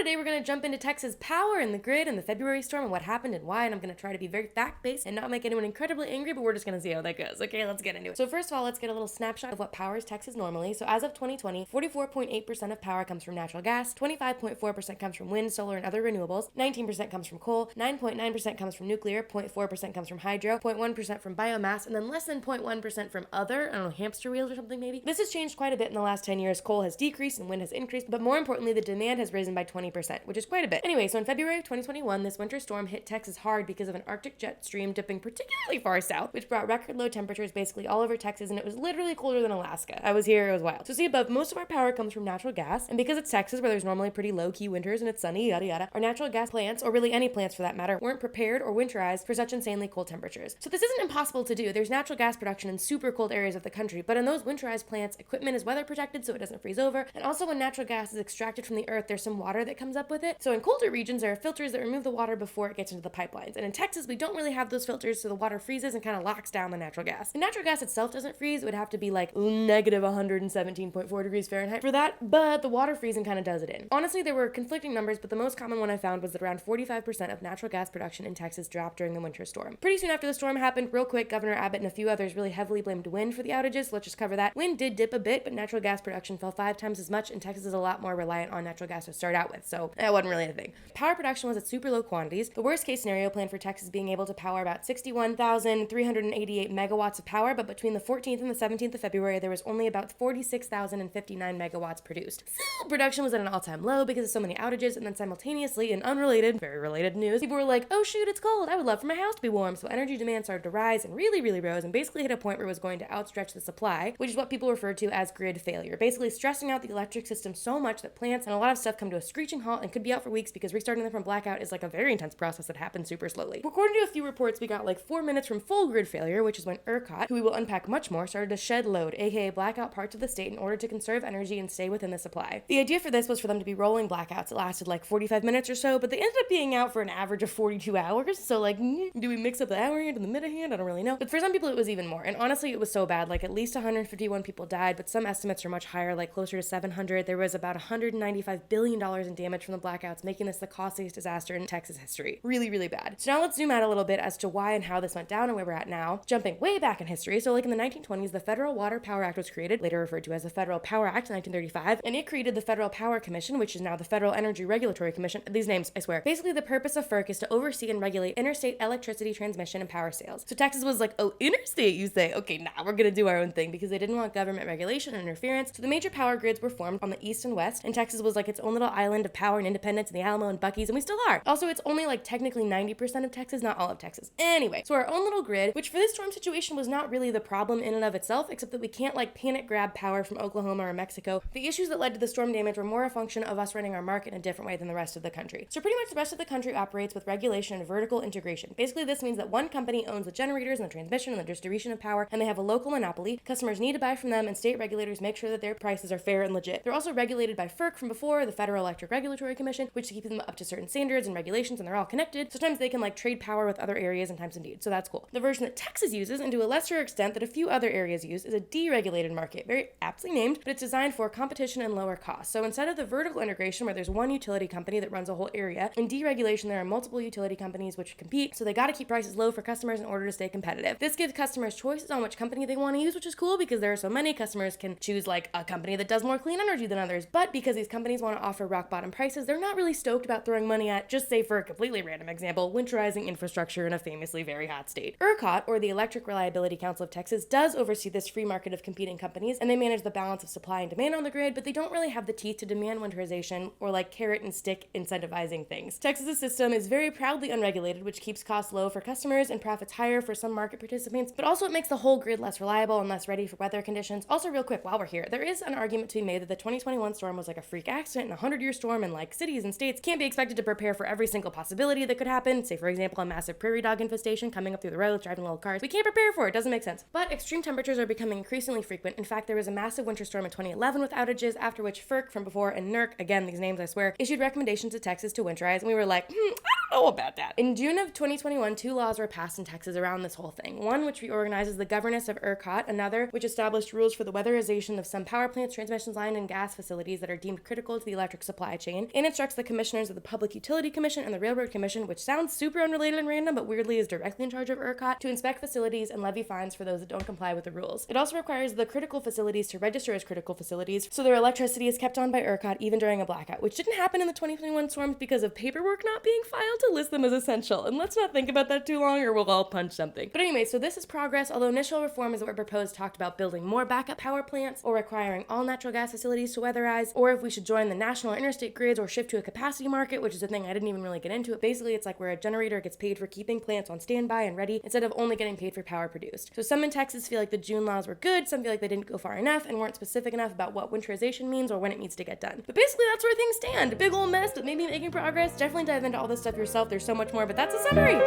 today we're going to jump into Texas power and the grid and the February storm and what happened and why, and I'm going to try to be very fact-based and not make anyone incredibly angry, but we're just going to see how that goes. Okay, let's get into it. So first of all, let's get a little snapshot of what powers Texas normally. So as of 2020, 44.8% of power comes from natural gas, 25.4% comes from wind, solar, and other renewables, 19% comes from coal, 9.9% comes from nuclear, 0.4% comes from hydro, 0.1% from biomass, and then less than 0.1% from other, I don't know, hamster wheels or something maybe. This has changed quite a bit in the last 10 years. Coal has decreased and wind has increased, but more importantly, the demand has risen by 20%, which is quite a bit. Anyway, so in February of 2021, this winter storm hit Texas hard because of an Arctic jet stream dipping particularly far south, which brought record low temperatures basically all over Texas, and it was literally colder than Alaska. I was here, it was wild. So see above, most of our power comes from natural gas, and because it's Texas where there's normally pretty low-key winters and it's sunny, yada yada, our natural gas plants, or really any plants for that matter, weren't prepared or winterized for such insanely cold temperatures. So this isn't impossible to do. There's natural gas production in super cold areas of the country, but in those winterized plants, equipment is weather protected so it doesn't freeze over, and also when natural gas is extracted from the earth, there's some water that comes up with it. So in colder regions, there are filters that remove the water before it gets into the pipelines. And in Texas, we don't really have those filters, so the water freezes and kind of locks down the natural gas. If natural gas itself doesn't freeze, it would have to be like negative 117.4 degrees Fahrenheit for that, but the water freezing kind of does it in. Honestly, there were conflicting numbers, but the most common one I found was that around 45% of natural gas production in Texas dropped during the winter storm. Pretty soon after the storm happened, real quick, Governor Abbott and a few others really heavily blamed wind for the outages, so let's just cover that. Wind did dip a bit, but natural gas production fell 5 times as much, and Texas is a lot more reliant on natural gas to start out with, so that wasn't really a thing. Power production was at super low quantities. The worst case scenario planned for Texas being able to power about 61,388 megawatts of power, but between the 14th and the 17th of February, there was only about 46,059 megawatts produced. So production was at an all-time low because of so many outages, and then simultaneously, in unrelated, very related news, people were like, oh shoot, it's cold, I would love for my house to be warm. So energy demand started to rise and really rose and basically hit a point where it was going to outstretch the supply, which is what people refer to as grid failure, basically stressing out the electric system so much that plants and a lot of stuff come to a screeching halt and could be out for weeks because restarting them from blackout is like a very intense process that happens super slowly. According to a few reports, we got like 4 minutes from full grid failure, which is when ERCOT, who we will unpack much more, started to shed load, aka black out parts of the state in order to conserve energy and stay within the supply. The idea for this was for them to be rolling blackouts. It lasted like 45 minutes or so, but they ended up being out for an average of 42 hours, so like, do we mix up the hour hand and the minute hand? I don't really know. But for some people it was even more, and honestly it was so bad, like at least 151 people died, but some estimates are much higher, like closer to 700. There was about $195 billion in damage from the blackouts, making this the costliest disaster in Texas history. Really bad. So now let's zoom out a little bit as to why and how this went down and where we're at now. Jumping way back in history, so like in the 1920s, the Federal Water Power Act was created, later referred to as the Federal Power Act in 1935, and it created the Federal Power Commission, which is now the Federal Energy Regulatory Commission. These names, I swear. Basically, the purpose of FERC is to oversee and regulate interstate electricity transmission and power sales. So Texas was like, oh, interstate, you say? Okay, nah, we're gonna do our own thing because they didn't want government regulation and interference. So the major power grids were formed on the east and west, and Texas was like its own little island of power and independence in the Alamo and Buc-ee's, and we still are. Also, it's only like technically 90% of Texas, not all of Texas. Anyway, so our own little grid, which for this storm situation was not really the problem in and of itself, except that we can't like panic grab power from Oklahoma or Mexico. The issues that led to the storm damage were more a function of us running our market in a different way than the rest of the country. So pretty much the rest of the country operates with regulation and vertical integration. Basically, this means that one company owns the generators and the transmission and the distribution of power, and they have a local monopoly. Customers need to buy from them, and state regulators make sure that their prices are fair and legit. They're also regulated by FERC from before, the Federal Electric Regulatory Commission, which keeps them up to certain standards and regulations, and they're all connected. Sometimes they can like trade power with other areas and times indeed, so that's cool. The version that Texas uses, and to a lesser extent that a few other areas use, is a deregulated market, very aptly named, but it's designed for competition and lower costs. So instead of the vertical integration where there's one utility company that runs a whole area, in deregulation there are multiple utility companies which compete, so they gotta keep prices low for customers in order to stay competitive. This gives customers choices on which company they want to use, which is cool because there are so many. Customers can choose like a company that does more clean energy than others, but because these companies want to offer rock bottom prices, they're not really stoked about throwing money at, just say for a completely random example, winterizing infrastructure in a famously very hot state. ERCOT, or the Electric Reliability Council of Texas, does oversee this free market of competing companies, and they manage the balance of supply and demand on the grid, but they don't really have the teeth to demand winterization or like carrot and stick incentivizing things. Texas's system is very proudly unregulated, which keeps costs low for customers and profits higher for some market participants, but also it makes the whole grid less reliable and less ready for weather conditions. Also, real quick, while we're here, there is an argument to be made that the 2021 storm was like a freak accident and a 100-year storm, and like cities and states can't be expected to prepare for every single possibility that could happen. Say, for example, a massive prairie dog infestation coming up through the roads, driving little cars. We can't prepare for it. Doesn't make sense. But extreme temperatures are becoming increasingly frequent. In fact, there was a massive winter storm in 2011 with outages, after which FERC from before and NERC, again, these names I swear, issued recommendations to Texas to winterize, and we were like, I don't know about that. In June of 2021, 2 laws were passed in Texas around this whole thing. One which reorganizes the governance of ERCOT, another which established rules for the weatherization of some power plants, transmission lines, and gas facilities that are deemed critical to the electric supply chain, and instructs the commissioners of the Public Utility Commission and the Railroad Commission, which sounds super unrelated and random, but weirdly is directly in charge of ERCOT, to inspect facilities and levy fines for those that don't comply with the rules. It also requires the critical facilities to register as critical facilities, so their electricity is kept on by ERCOT even during a blackout, which didn't happen in the 2021 storms because of paperwork not being filed to list them as essential. And let's not think about that too long or we'll all punch something. But anyway, so this is progress, although initial reforms that were proposed talked about building more backup power plants or requiring all natural gas facilities to weatherize, or if we should join the national or interstate grids or shift to a capacity market, which is a thing I didn't even really get into. Basically, it's like where a generator gets paid for keeping plants on standby and ready instead of only getting paid for power produced. So some in Texas feel like the June laws were good, some feel like they didn't go far enough and weren't specific enough about what winterization means or when it needs to get done. But basically, that's where things stand. Big old mess, but maybe making progress. Definitely dive into all this stuff yourself. There's so much more, but that's a summary.